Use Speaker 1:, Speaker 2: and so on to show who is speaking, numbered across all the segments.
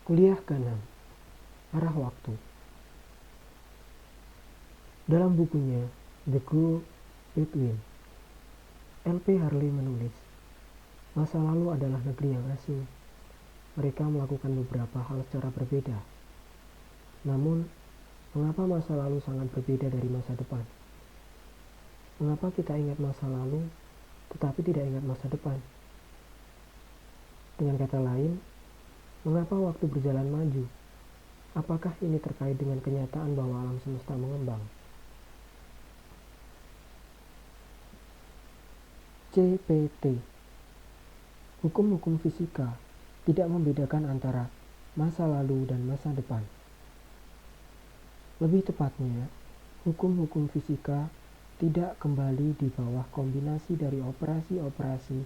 Speaker 1: Kuliah ke-6, Arah Waktu. Dalam bukunya The Go Between, L.P. Harley menulis, masa lalu adalah negeri yang asing. Mereka melakukan beberapa hal secara berbeda. Namun, mengapa masa lalu sangat berbeda dari masa depan? Mengapa kita ingat masa lalu, tetapi tidak ingat masa depan? Dengan kata lain, mengapa waktu berjalan maju? Apakah ini terkait dengan kenyataan bahwa alam semesta mengembang? CPT. Hukum-hukum fisika tidak membedakan antara masa lalu dan masa depan. Lebih tepatnya, hukum-hukum fisika tidak kembali di bawah kombinasi dari operasi-operasi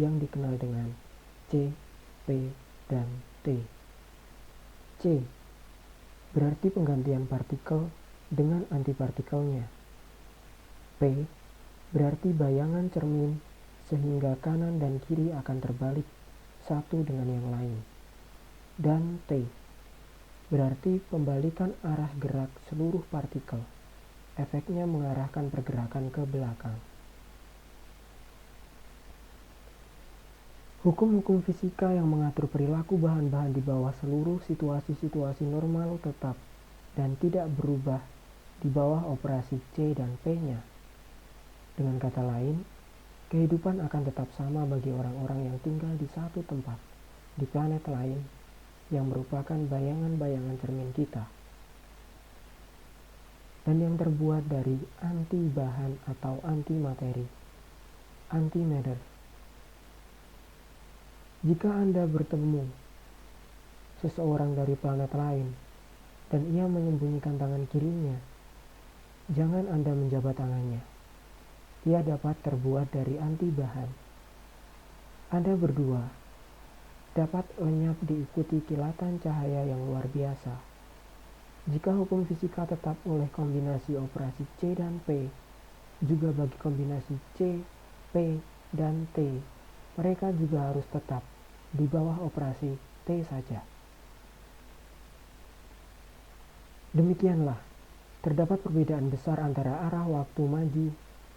Speaker 1: yang dikenal dengan C, P, dan T. C berarti penggantian partikel dengan antipartikelnya. P berarti bayangan cermin sehingga kanan dan kiri akan terbalik satu dengan yang lain. Dan T berarti pembalikan arah gerak seluruh partikel. Efeknya mengarahkan pergerakan ke belakang. Hukum-hukum fisika yang mengatur perilaku bahan-bahan di bawah seluruh situasi-situasi normal tetap dan tidak berubah di bawah operasi C dan P-nya. Dengan kata lain, kehidupan akan tetap sama bagi orang-orang yang tinggal di satu tempat, di planet lain, yang merupakan bayangan-bayangan cermin kita, dan yang terbuat dari anti-bahan atau anti-materi, anti-matter. Jika Anda bertemu seseorang dari planet lain dan ia menyembunyikan tangan kirinya, jangan Anda menjabat tangannya. Ia dapat terbuat dari anti-bahan. Anda berdua dapat lenyap diikuti kilatan cahaya yang luar biasa. Jika hukum fisika tetap oleh kombinasi operasi C dan P, juga bagi kombinasi C, P, dan T, mereka juga harus tetap di bawah operasi T saja. Demikianlah, terdapat perbedaan besar antara arah waktu maju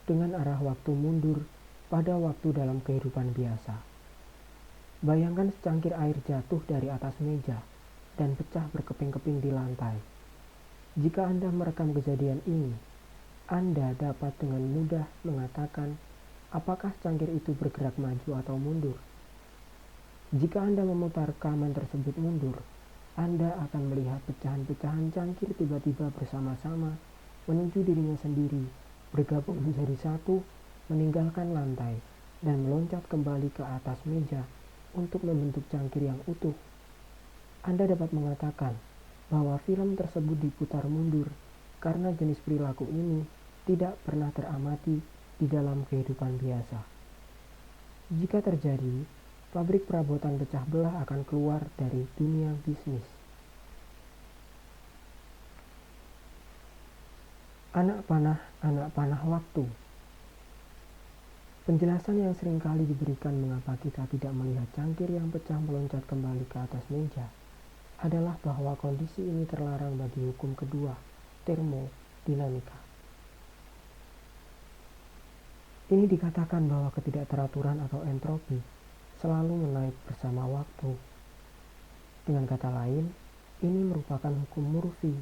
Speaker 1: dengan arah waktu mundur pada waktu dalam kehidupan biasa. Bayangkan secangkir air jatuh dari atas meja dan pecah berkeping-keping di lantai. Jika Anda merekam kejadian ini, Anda dapat dengan mudah mengatakan apakah cangkir itu bergerak maju atau mundur. Jika Anda memutar rekaman tersebut mundur, Anda akan melihat pecahan-pecahan cangkir tiba-tiba bersama-sama menuju dirinya sendiri, bergabung menjadi satu, meninggalkan lantai, dan meloncat kembali ke atas meja untuk membentuk cangkir yang utuh. Anda dapat mengatakan bahwa film tersebut diputar mundur karena jenis perilaku ini tidak pernah teramati di dalam kehidupan biasa. Jika terjadi, pabrik perabotan pecah belah akan keluar dari dunia bisnis. Anak panah waktu. Penjelasan yang seringkali diberikan mengapa kita tidak melihat cangkir yang pecah meloncat kembali ke atas meja adalah bahwa kondisi ini terlarang bagi hukum kedua, termodinamika. Ini dikatakan bahwa ketidakteraturan atau entropi selalu menaik bersama waktu. Dengan kata lain, ini merupakan hukum Murphy.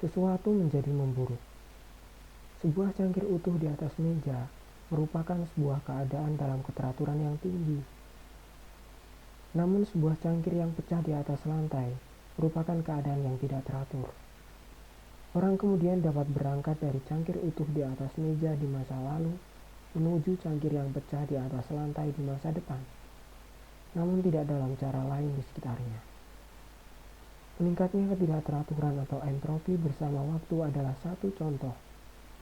Speaker 1: Sesuatu menjadi memburuk. Sebuah cangkir utuh di atas meja merupakan sebuah keadaan dalam keteraturan yang tinggi. Namun sebuah cangkir yang pecah di atas lantai merupakan keadaan yang tidak teratur. Orang kemudian dapat berangkat dari cangkir utuh di atas meja di masa lalu menuju cangkir yang pecah di atas lantai di masa depan, namun tidak dalam cara lain di sekitarnya. Meningkatnya ketidakteraturan atau entropi bersama waktu adalah satu contoh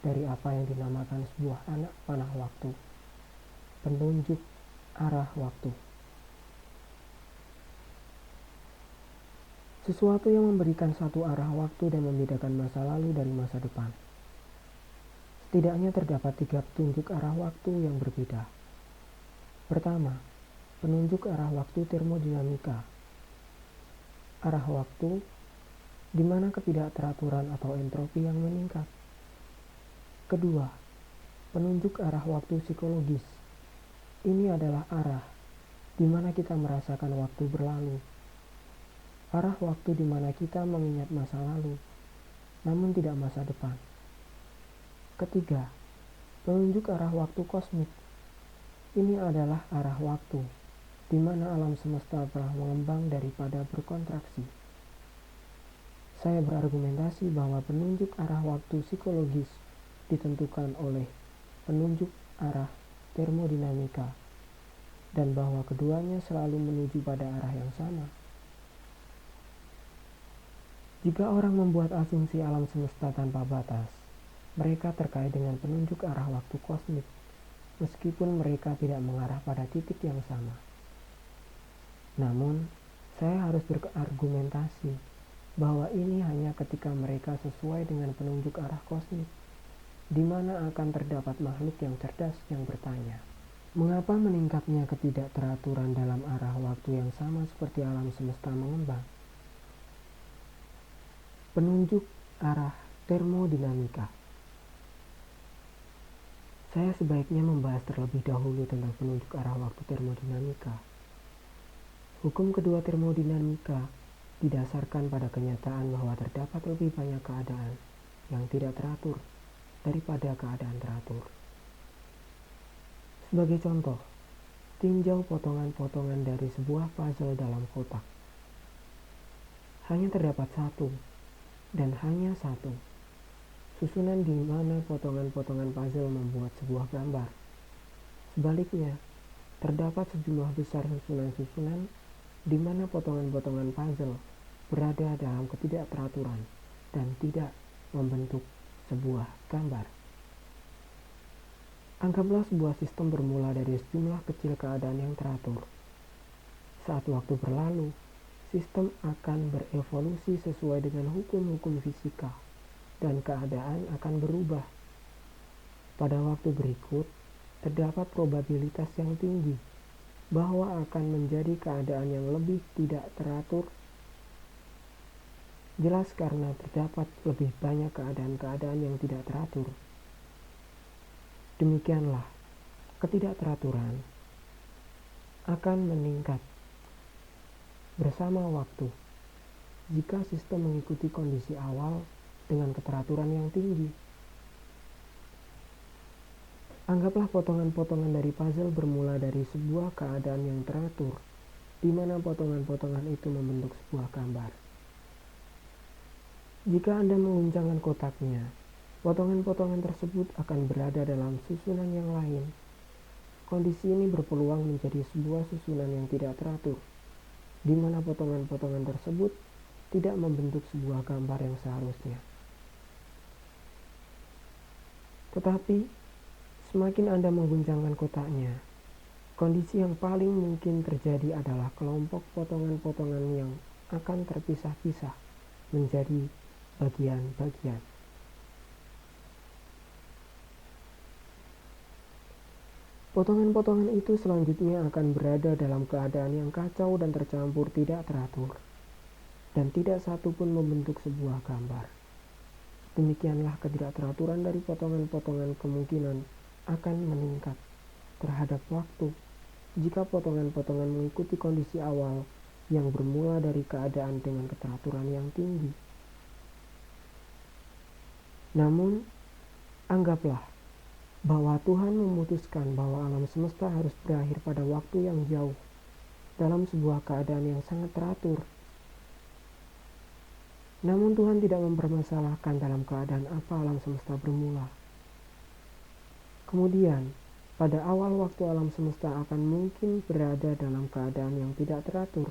Speaker 1: dari apa yang dinamakan sebuah anak panah waktu, penunjuk arah waktu. Sesuatu yang memberikan satu arah waktu dan membedakan masa lalu dari masa depan. Setidaknya terdapat 3 petunjuk arah waktu yang berbeda. Pertama, penunjuk arah waktu termodinamika. arah waktu, di mana ketidakteraturan atau entropi yang meningkat. Kedua, penunjuk arah waktu psikologis. Ini adalah arah di mana kita merasakan waktu berlalu. Arah waktu di mana kita mengingat masa lalu, namun tidak masa depan. Ketiga, penunjuk arah waktu kosmik. Ini adalah arah waktu di mana alam semesta telah mengembang daripada berkontraksi. Saya berargumentasi bahwa penunjuk arah waktu psikologis ditentukan oleh penunjuk arah termodinamika dan bahwa keduanya selalu menuju pada arah yang sama. Jika orang membuat asumsi alam semesta tanpa batas, mereka terkait dengan penunjuk arah waktu kosmik, meskipun mereka tidak mengarah pada titik yang sama. Namun, saya harus berargumentasi bahwa ini hanya ketika mereka sesuai dengan penunjuk arah kosmik, di mana akan terdapat makhluk yang cerdas yang bertanya, mengapa meningkatnya ketidakteraturan dalam arah waktu yang sama seperti alam semesta mengembang? Penunjuk arah termodinamika. Saya sebaiknya membahas terlebih dahulu tentang penunjuk arah waktu termodinamika. Hukum kedua termodinamika didasarkan pada kenyataan bahwa terdapat lebih banyak keadaan yang tidak teratur daripada keadaan teratur. Sebagai contoh, tinjau potongan-potongan dari sebuah puzzle dalam kotak. Hanya terdapat satu, dan hanya satu susunan di mana potongan-potongan puzzle membuat sebuah gambar. Sebaliknya, terdapat sejumlah besar susunan-susunan di mana potongan-potongan puzzle berada dalam ketidakteraturan dan tidak membentuk sebuah gambar. Anggaplah sebuah sistem bermula dari sejumlah kecil keadaan yang teratur. Saat waktu berlalu, sistem akan berevolusi sesuai dengan hukum-hukum fisika, dan keadaan akan berubah. Pada waktu berikut, terdapat probabilitas yang tinggi bahwa akan menjadi keadaan yang lebih tidak teratur. Jelas karena terdapat lebih banyak keadaan-keadaan yang tidak teratur. Demikianlah, ketidakteraturan akan meningkat bersama waktu jika sistem mengikuti kondisi awal dengan keteraturan yang tinggi. Anggaplah potongan-potongan dari puzzle bermula dari sebuah keadaan yang teratur, di mana potongan-potongan itu membentuk sebuah gambar. Jika Anda menguncangkan kotaknya, potongan-potongan tersebut akan berada dalam susunan yang lain. Kondisi ini berpeluang menjadi sebuah susunan yang tidak teratur, di mana potongan-potongan tersebut tidak membentuk sebuah gambar yang seharusnya. Tetapi, semakin Anda mengguncangkan kotaknya, kondisi yang paling mungkin terjadi adalah kelompok potongan-potongan yang akan terpisah-pisah menjadi bagian-bagian. Potongan-potongan itu selanjutnya akan berada dalam keadaan yang kacau dan tercampur tidak teratur, dan tidak satu pun membentuk sebuah gambar. Demikianlah ketidakteraturan dari potongan-potongan kemungkinan akan meningkat terhadap waktu jika potongan-potongan mengikuti kondisi awal yang bermula dari keadaan dengan keteraturan yang tinggi. Namun, anggaplah bahwa Tuhan memutuskan bahwa alam semesta harus berakhir pada waktu yang jauh dalam sebuah keadaan yang sangat teratur. Namun Tuhan tidak mempermasalahkan dalam keadaan apa alam semesta bermula. Kemudian, pada awal waktu alam semesta akan mungkin berada dalam keadaan yang tidak teratur,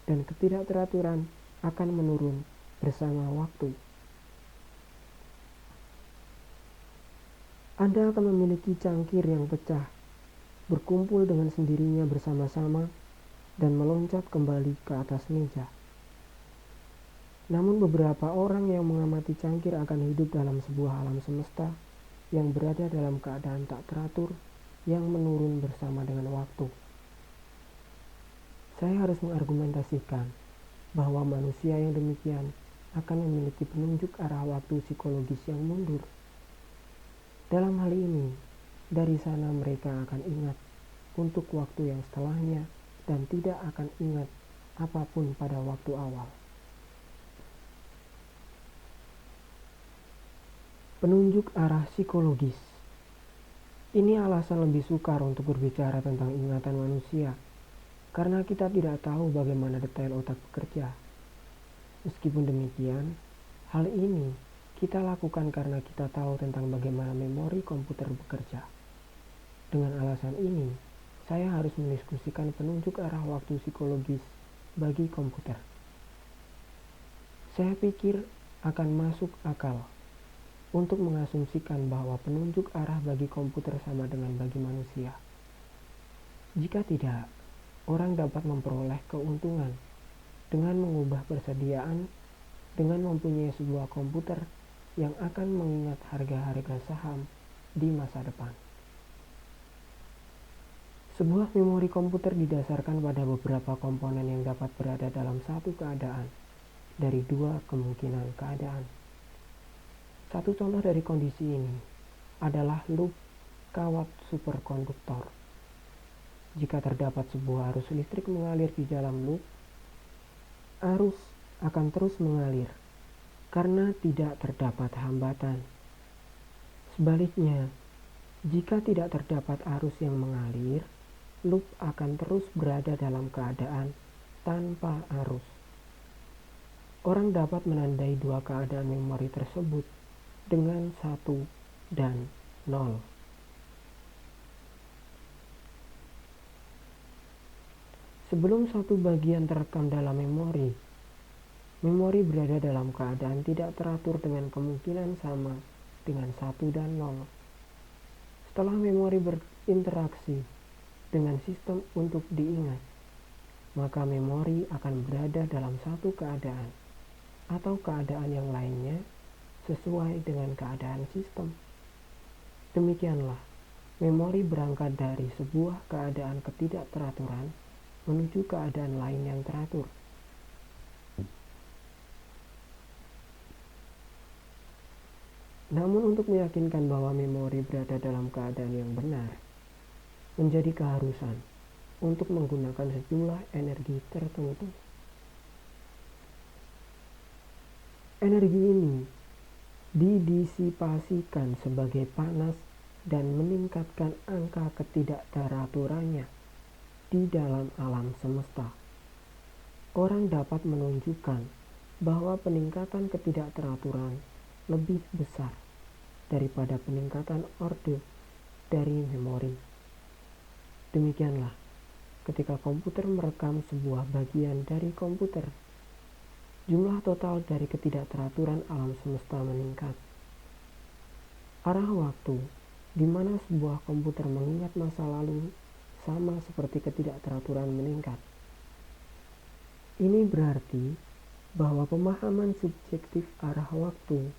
Speaker 1: dan ketidakteraturan akan menurun bersama waktu. Anda akan memiliki cangkir yang pecah, berkumpul dengan sendirinya bersama-sama, dan meloncat kembali ke atas meja. Namun beberapa orang yang mengamati cangkir akan hidup dalam sebuah alam semesta yang berada dalam keadaan tak teratur yang menurun bersama dengan waktu. Saya harus mengargumentasikan bahwa manusia yang demikian akan memiliki penunjuk arah waktu psikologis yang mundur. Dalam hal ini, dari sana mereka akan ingat untuk waktu yang setelahnya dan tidak akan ingat apapun pada waktu awal. Penunjuk arah psikologis. Ini alasan lebih sukar untuk berbicara tentang ingatan manusia, karena kita tidak tahu bagaimana detail otak bekerja. Meskipun demikian, hal ini kita lakukan karena kita tahu tentang bagaimana memori komputer bekerja. Dengan alasan ini, saya harus mendiskusikan penunjuk arah waktu psikologis bagi komputer. Saya pikir akan masuk akal untuk mengasumsikan bahwa penunjuk arah bagi komputer sama dengan bagi manusia. Jika tidak, orang dapat memperoleh keuntungan dengan mengubah persediaan dengan mempunyai sebuah komputer yang akan mengingat harga-harga saham di masa depan. Sebuah memori komputer didasarkan pada beberapa komponen yang dapat berada dalam satu keadaan dari dua kemungkinan keadaan. Satu contoh dari kondisi ini adalah loop kawat superkonduktor. Jika terdapat sebuah arus listrik mengalir di dalam loop, arus akan terus mengalir karena tidak terdapat hambatan. Sebaliknya, jika tidak terdapat arus yang mengalir, loop akan terus berada dalam keadaan tanpa arus. Orang dapat menandai dua keadaan memori tersebut dengan 1 dan 0. Sebelum suatu bagian terekam dalam memori berada dalam keadaan tidak teratur dengan kemungkinan sama dengan 1 dan 0. Setelah memori berinteraksi dengan sistem untuk diingat, maka memori akan berada dalam satu keadaan atau keadaan yang lainnya sesuai dengan keadaan sistem. Demikianlah, memori berangkat dari sebuah keadaan ketidakteraturan menuju keadaan lain yang teratur. Namun untuk meyakinkan bahwa memori berada dalam keadaan yang benar, menjadi keharusan untuk menggunakan sejumlah energi tertentu. Energi ini didisipasikan sebagai panas dan meningkatkan angka ketidakteraturannya di dalam alam semesta. Orang dapat menunjukkan bahwa peningkatan ketidakteraturan lebih besar daripada peningkatan orde dari memori. Demikianlah, ketika komputer merekam sebuah bagian dari komputer, jumlah total dari ketidakteraturan alam semesta meningkat. Arah waktu di mana sebuah komputer mengingat masa lalu sama seperti ketidakteraturan meningkat. Ini berarti bahwa pemahaman subjektif arah waktu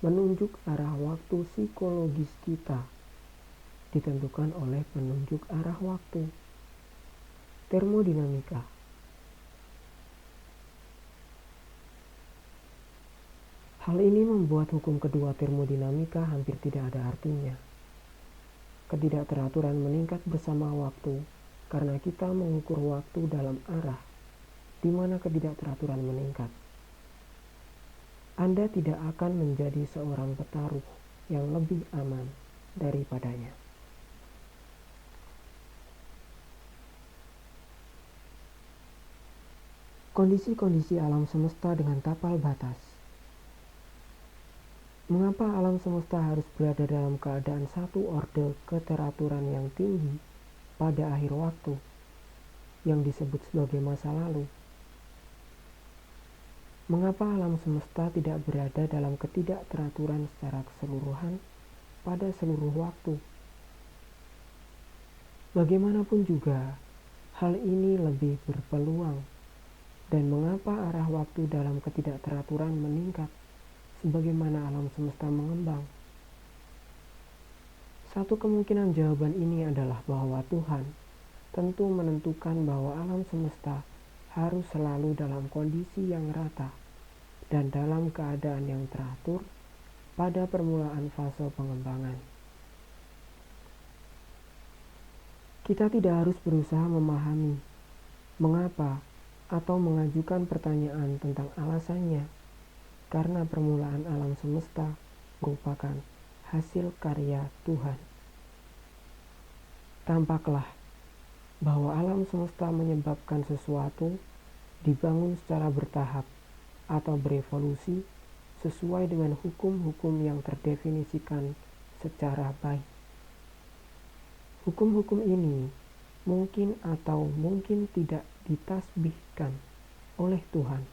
Speaker 1: menunjuk arah waktu psikologis kita ditentukan oleh penunjuk arah waktu. Termodinamika. Hal ini membuat hukum kedua termodinamika hampir tidak ada artinya. Ketidakteraturan meningkat bersama waktu karena kita mengukur waktu dalam arah di mana ketidakteraturan meningkat. Anda tidak akan menjadi seorang petaruh yang lebih aman daripadanya. Kondisi-kondisi alam semesta dengan tapal batas. Mengapa alam semesta harus berada dalam keadaan satu orde keteraturan yang tinggi pada akhir waktu, yang disebut sebagai masa lalu? Mengapa alam semesta tidak berada dalam ketidakteraturan secara keseluruhan pada seluruh waktu? Bagaimanapun juga, hal ini lebih berpeluang. Dan mengapa arah waktu dalam ketidakteraturan meningkat sebagaimana alam semesta mengembang? Satu kemungkinan jawaban ini adalah bahwa Tuhan tentu menentukan bahwa alam semesta harus selalu dalam kondisi yang rata dan dalam keadaan yang teratur pada permulaan fase pengembangan. Kita tidak harus berusaha memahami mengapa atau mengajukan pertanyaan tentang alasannya, karena permulaan alam semesta merupakan hasil karya Tuhan. Tampaklah bahwa alam semesta menyebabkan sesuatu dibangun secara bertahap atau berevolusi sesuai dengan hukum-hukum yang terdefinisikan secara baik. Hukum-hukum ini mungkin atau mungkin tidak ditasbihkan oleh Tuhan.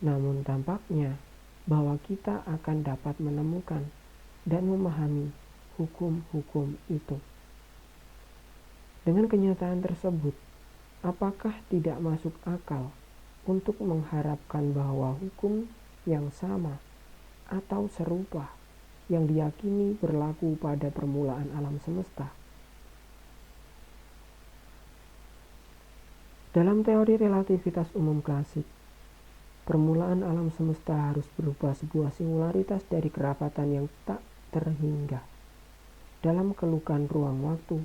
Speaker 1: Namun tampaknya bahwa kita akan dapat menemukan dan memahami hukum-hukum itu. Dengan kenyataan tersebut, apakah tidak masuk akal untuk mengharapkan bahwa hukum yang sama atau serupa yang diyakini berlaku pada permulaan alam semesta? Dalam teori relativitas umum klasik, permulaan alam semesta harus berupa sebuah singularitas dari kerapatan yang tak terhingga dalam kelukan ruang waktu.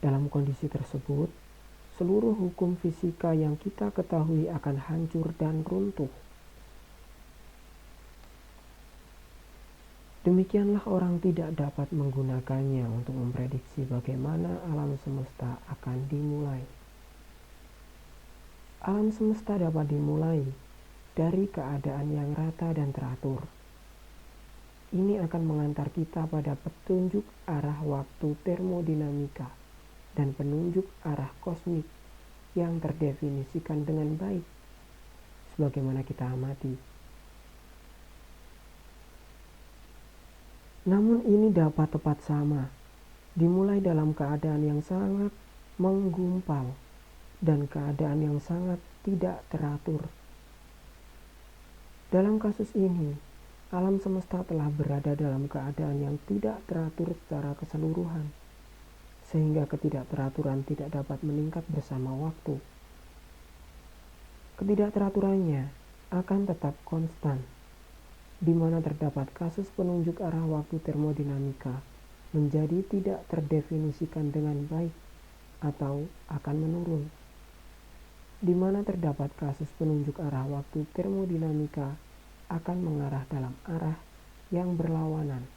Speaker 1: Dalam kondisi tersebut, seluruh hukum fisika yang kita ketahui akan hancur dan runtuh. Demikianlah orang tidak dapat menggunakannya untuk memprediksi bagaimana alam semesta akan dimulai. Alam semesta dapat dimulai dari keadaan yang rata dan teratur. Ini akan mengantar kita pada petunjuk arah waktu termodinamika dan penunjuk arah kosmik yang terdefinisikan dengan baik, sebagaimana kita amati. Namun ini dapat tepat sama, dimulai dalam keadaan yang sangat menggumpal dan keadaan yang sangat tidak teratur. Dalam kasus ini, alam semesta telah berada dalam keadaan yang tidak teratur secara keseluruhan, sehingga ketidakteraturan tidak dapat meningkat bersama waktu. Ketidakteraturannya akan tetap konstan, di mana terdapat kasus penunjuk arah waktu termodinamika menjadi tidak terdefinisikan dengan baik atau akan menurun, di mana terdapat kasus penunjuk arah waktu termodinamika akan mengarah dalam arah yang berlawanan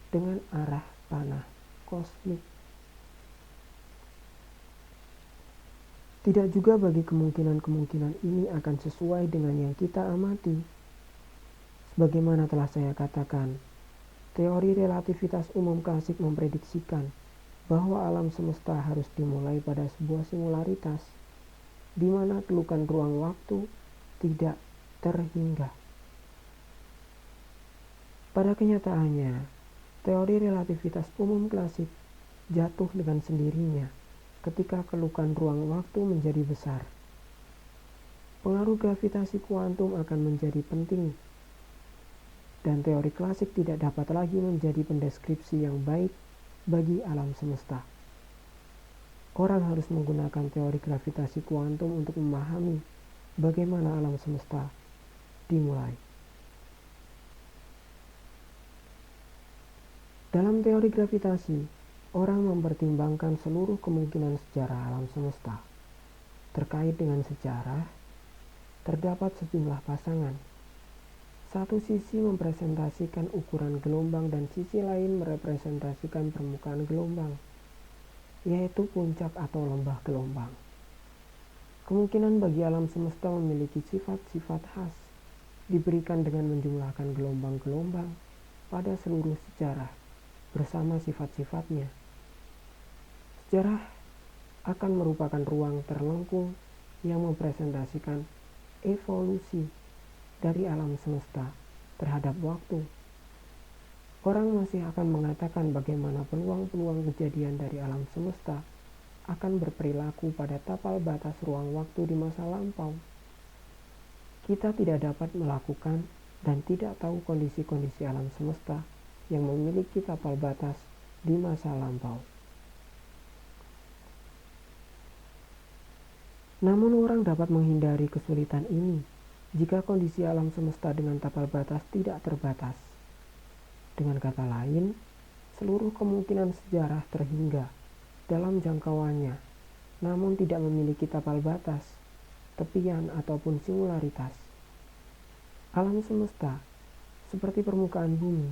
Speaker 1: dengan arah panah kosmik. Tidak juga bagi kemungkinan-kemungkinan ini akan sesuai dengan yang kita amati. Sebagaimana telah saya katakan, teori relativitas umum klasik memprediksikan bahwa alam semesta harus dimulai pada sebuah singularitas, di mana kelukan ruang waktu tidak terhingga. Pada kenyataannya, teori relativitas umum klasik jatuh dengan sendirinya ketika kelukan ruang waktu menjadi besar. Pengaruh gravitasi kuantum akan menjadi penting, dan teori klasik tidak dapat lagi menjadi pendeskripsi yang baik bagi alam semesta. Orang harus menggunakan teori gravitasi kuantum untuk memahami bagaimana alam semesta dimulai. Dalam teori gravitasi, orang mempertimbangkan seluruh kemungkinan sejarah alam semesta. Terkait dengan sejarah, terdapat sejumlah pasangan. Satu sisi mempresentasikan ukuran gelombang dan sisi lain merepresentasikan permukaan gelombang, yaitu puncak atau lembah gelombang. Kemungkinan bagi alam semesta memiliki sifat-sifat khas diberikan dengan menjumlahkan gelombang-gelombang pada seluruh sejarah bersama sifat-sifatnya. Sejarah akan merupakan ruang terlengkung yang mempresentasikan evolusi dari alam semesta terhadap waktu. Orang masih akan mengatakan bagaimana peluang-peluang kejadian dari alam semesta akan berperilaku pada tapal batas ruang waktu di masa lampau. Kita tidak dapat melakukan dan tidak tahu kondisi-kondisi alam semesta yang memiliki tapal batas di masa lampau. Namun orang dapat menghindari kesulitan ini jika kondisi alam semesta dengan tapal batas tidak terbatas. Dengan kata lain, seluruh kemungkinan sejarah terhingga dalam jangkauannya, namun tidak memiliki tapal batas, tepian ataupun singularitas. Alam semesta seperti permukaan bumi,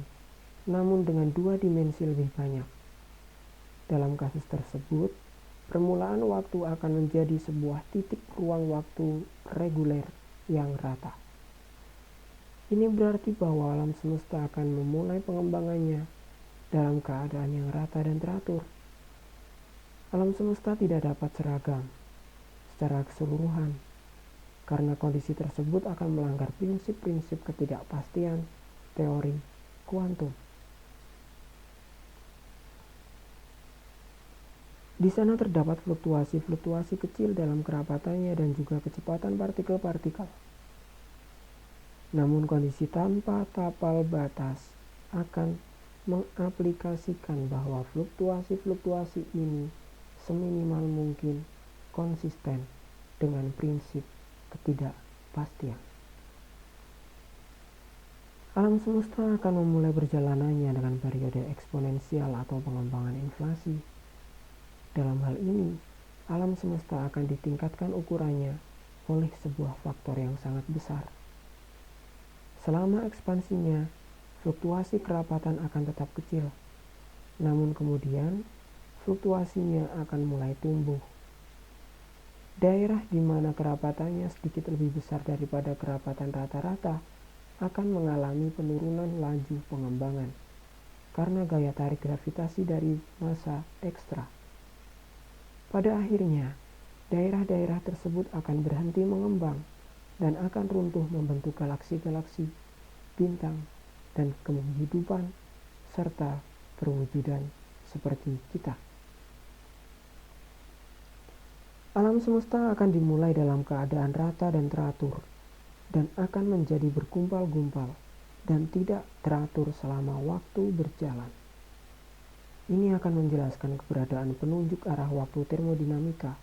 Speaker 1: namun dengan 2 dimensi lebih banyak. Dalam kasus tersebut, permulaan waktu akan menjadi sebuah titik ruang waktu reguler yang rata. Ini berarti bahwa alam semesta akan memulai pengembangannya dalam keadaan yang rata dan teratur. Alam semesta tidak dapat seragam secara keseluruhan, karena kondisi tersebut akan melanggar prinsip-prinsip ketidakpastian teori kuantum. Di sana terdapat fluktuasi-fluktuasi kecil dalam kerapatannya dan juga kecepatan partikel-partikel. Namun kondisi tanpa tapal batas akan mengaplikasikan bahwa fluktuasi-fluktuasi ini seminimal mungkin konsisten dengan prinsip ketidakpastian. Alam semesta akan memulai perjalanannya dengan periode eksponensial atau pengembangan inflasi. Dalam hal ini, alam semesta akan ditingkatkan ukurannya oleh sebuah faktor yang sangat besar. Selama ekspansinya, fluktuasi kerapatan akan tetap kecil, namun kemudian fluktuasinya akan mulai tumbuh. Daerah di mana kerapatannya sedikit lebih besar daripada kerapatan rata-rata akan mengalami penurunan laju pengembangan karena gaya tarik gravitasi dari massa ekstra. Pada akhirnya, daerah-daerah tersebut akan berhenti mengembang dan akan runtuh membentuk galaksi-galaksi, bintang, dan kehidupan serta perwujudan seperti kita. Alam semesta akan dimulai dalam keadaan rata dan teratur, dan akan menjadi bergumpal-gumpal dan tidak teratur selama waktu berjalan. Ini akan menjelaskan keberadaan penunjuk arah waktu termodinamika.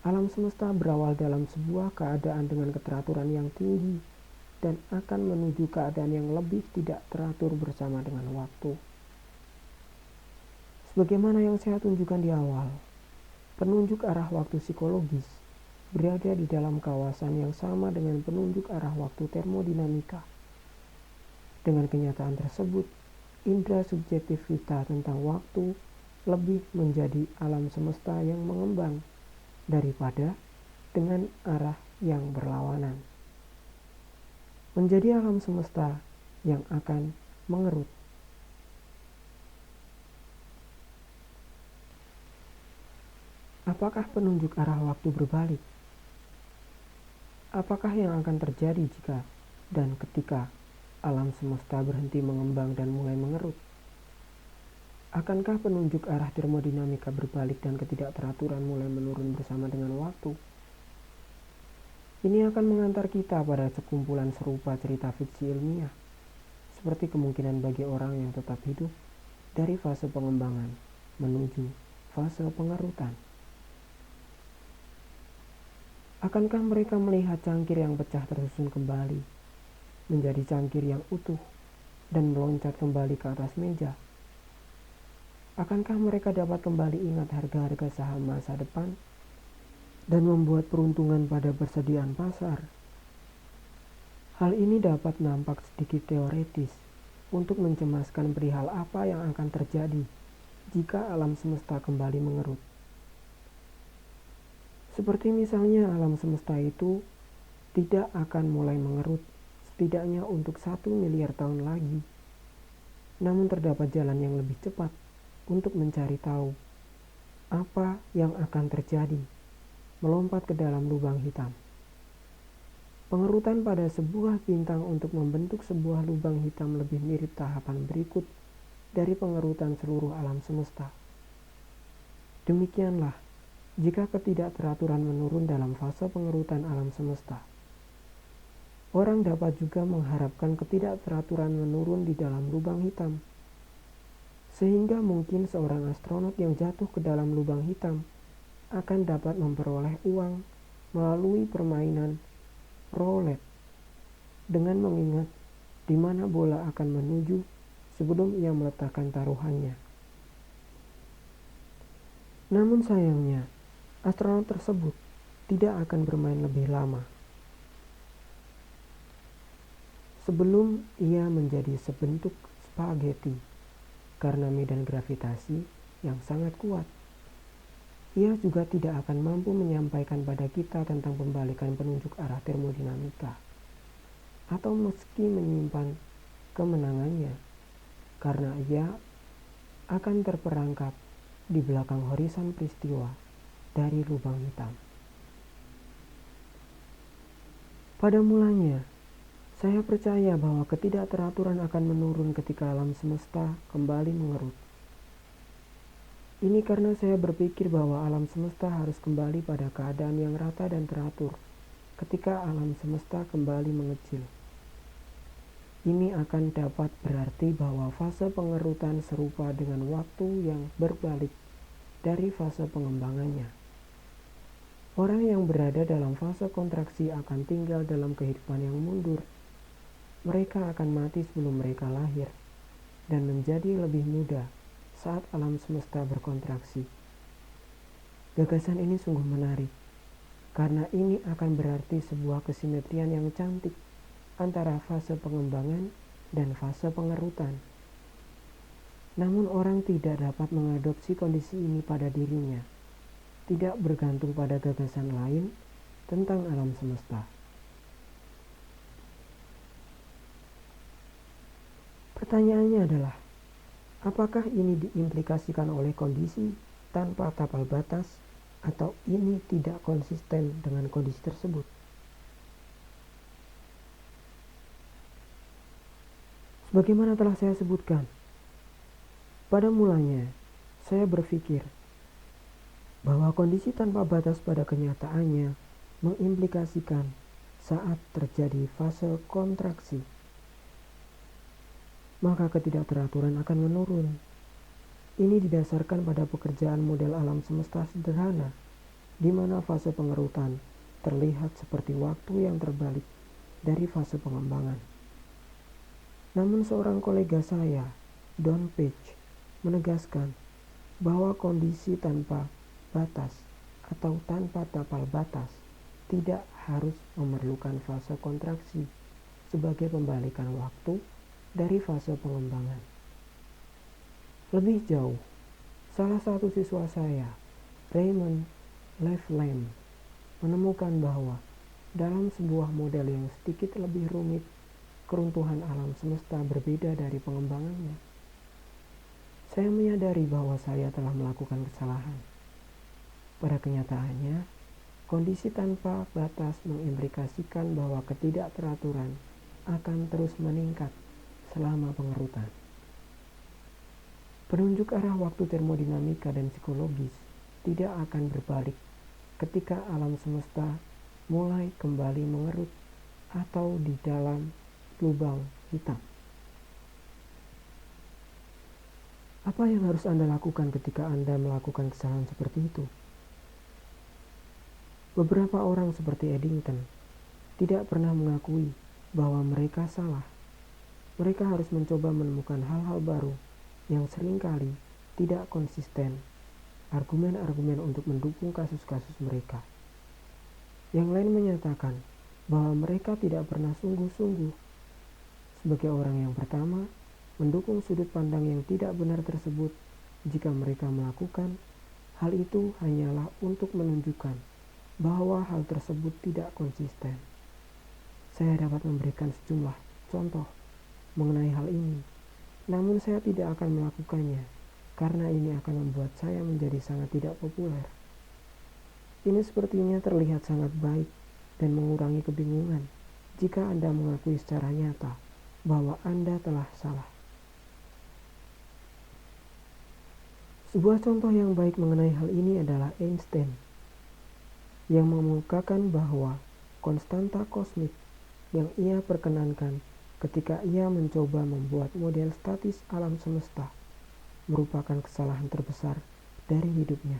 Speaker 1: Alam semesta berawal dalam sebuah keadaan dengan keteraturan yang tinggi dan akan menuju keadaan yang lebih tidak teratur bersama dengan waktu. Sebagaimana yang saya tunjukkan di awal, penunjuk arah waktu psikologis berada di dalam kawasan yang sama dengan penunjuk arah waktu termodinamika. Dengan kenyataan tersebut, indera subjektif kita tentang waktu lebih menjadi alam semesta yang mengembang daripada dengan arah yang berlawanan. Menjadi alam semesta yang akan mengerut. Apakah penunjuk arah waktu berbalik? Apakah yang akan terjadi jika dan ketika alam semesta berhenti mengembang dan mulai mengerut? Akankah penunjuk arah termodinamika berbalik dan ketidakteraturan mulai menurun bersama dengan waktu? Ini akan mengantar kita pada sekumpulan serupa cerita fiksi ilmiah, seperti kemungkinan bagi orang yang tetap hidup dari fase pengembangan menuju fase pengerutan. Akankah mereka melihat cangkir yang pecah tersusun kembali menjadi cangkir yang utuh dan meloncat kembali ke atas meja? Akankah mereka dapat kembali ingat harga-harga saham masa depan dan membuat peruntungan pada persediaan pasar? Hal ini dapat nampak sedikit teoretis untuk mencemaskan perihal apa yang akan terjadi jika alam semesta kembali mengerut. Seperti misalnya alam semesta itu tidak akan mulai mengerut setidaknya untuk 1 miliar tahun lagi. Namun terdapat jalan yang lebih cepat untuk mencari tahu apa yang akan terjadi, melompat ke dalam lubang hitam. Pengerutan pada sebuah bintang untuk membentuk sebuah lubang hitam lebih mirip tahapan berikut dari pengerutan seluruh alam semesta. Demikianlah jika ketidakteraturan menurun dalam fase pengerutan alam semesta. Orang dapat juga mengharapkan ketidakteraturan menurun di dalam lubang hitam, sehingga mungkin seorang astronot yang jatuh ke dalam lubang hitam akan dapat memperoleh uang melalui permainan roulette dengan mengingat di mana bola akan menuju sebelum ia meletakkan taruhannya. Namun sayangnya, astronot tersebut tidak akan bermain lebih lama sebelum ia menjadi sebentuk spaghetti karena medan gravitasi yang sangat kuat. Ia juga tidak akan mampu menyampaikan pada kita tentang pembalikan penunjuk arah termodinamika atau meski menyimpan kemenangannya karena ia akan terperangkap di belakang horizon peristiwa dari lubang hitam. Pada mulanya, saya percaya bahwa ketidakteraturan akan menurun ketika alam semesta kembali mengerut. Ini karena saya berpikir bahwa alam semesta harus kembali pada keadaan yang rata dan teratur ketika alam semesta kembali mengecil. Ini akan dapat berarti bahwa fase pengerutan serupa dengan waktu yang berbalik dari fase pengembangannya. Orang yang berada dalam fase kontraksi akan tinggal dalam kehidupan yang mundur. Mereka akan mati sebelum mereka lahir dan menjadi lebih muda saat alam semesta berkontraksi. Gagasan ini sungguh menarik, karena ini akan berarti sebuah kesimetrian yang cantik antara fase pengembangan dan fase pengerutan. Namun orang tidak dapat mengadopsi kondisi ini pada dirinya, tidak bergantung pada gagasan lain tentang alam semesta. Pertanyaannya adalah, apakah ini diimplikasikan oleh kondisi tanpa tapal batas atau ini tidak konsisten dengan kondisi tersebut? Sebagaimana telah saya sebutkan, pada mulanya saya berpikir bahwa kondisi tanpa batas pada kenyataannya mengimplikasikan saat terjadi fase kontraksi, maka ketidakteraturan akan menurun. Ini didasarkan pada pekerjaan model alam semesta sederhana, di mana fase pengerutan terlihat seperti waktu yang terbalik dari fase pengembangan. Namun seorang kolega saya, Don Page, menegaskan bahwa kondisi tanpa batas atau tanpa tapal batas tidak harus memerlukan fase kontraksi sebagai pembalikan waktu dari fase pengembangan. Lebih jauh, salah satu siswa saya, Raymond Leflam, menemukan bahwa dalam sebuah model yang sedikit lebih rumit, keruntuhan alam semesta berbeda dari pengembangannya. Saya menyadari bahwa saya telah melakukan kesalahan. Pada kenyataannya, kondisi tanpa batas mengimplikasikan bahwa ketidakteraturan akan terus meningkat selama pengerutan. Penunjuk arah waktu termodinamika dan psikologis tidak akan berbalik ketika alam semesta mulai kembali mengerut atau di dalam lubang hitam. Apa yang harus Anda lakukan ketika Anda melakukan kesalahan seperti itu? Beberapa orang seperti Eddington tidak pernah mengakui bahwa mereka salah. Mereka harus mencoba menemukan hal-hal baru yang seringkali tidak konsisten, argumen-argumen untuk mendukung kasus-kasus mereka. Yang lain menyatakan bahwa mereka tidak pernah sungguh-sungguh sebagai orang yang pertama mendukung sudut pandang yang tidak benar tersebut jika mereka melakukan hal itu hanyalah untuk menunjukkan bahwa hal tersebut tidak konsisten. Saya dapat memberikan sejumlah contoh mengenai hal ini, namun saya tidak akan melakukannya karena ini akan membuat saya menjadi sangat tidak populer. Ini sepertinya terlihat sangat baik dan mengurangi kebingungan jika Anda mengakui secara nyata bahwa Anda telah salah. Sebuah contoh yang baik mengenai hal ini adalah Einstein, yang mengemukakan bahwa konstanta kosmik yang ia perkenankan ketika ia mencoba membuat model statis alam semesta merupakan kesalahan terbesar dari hidupnya.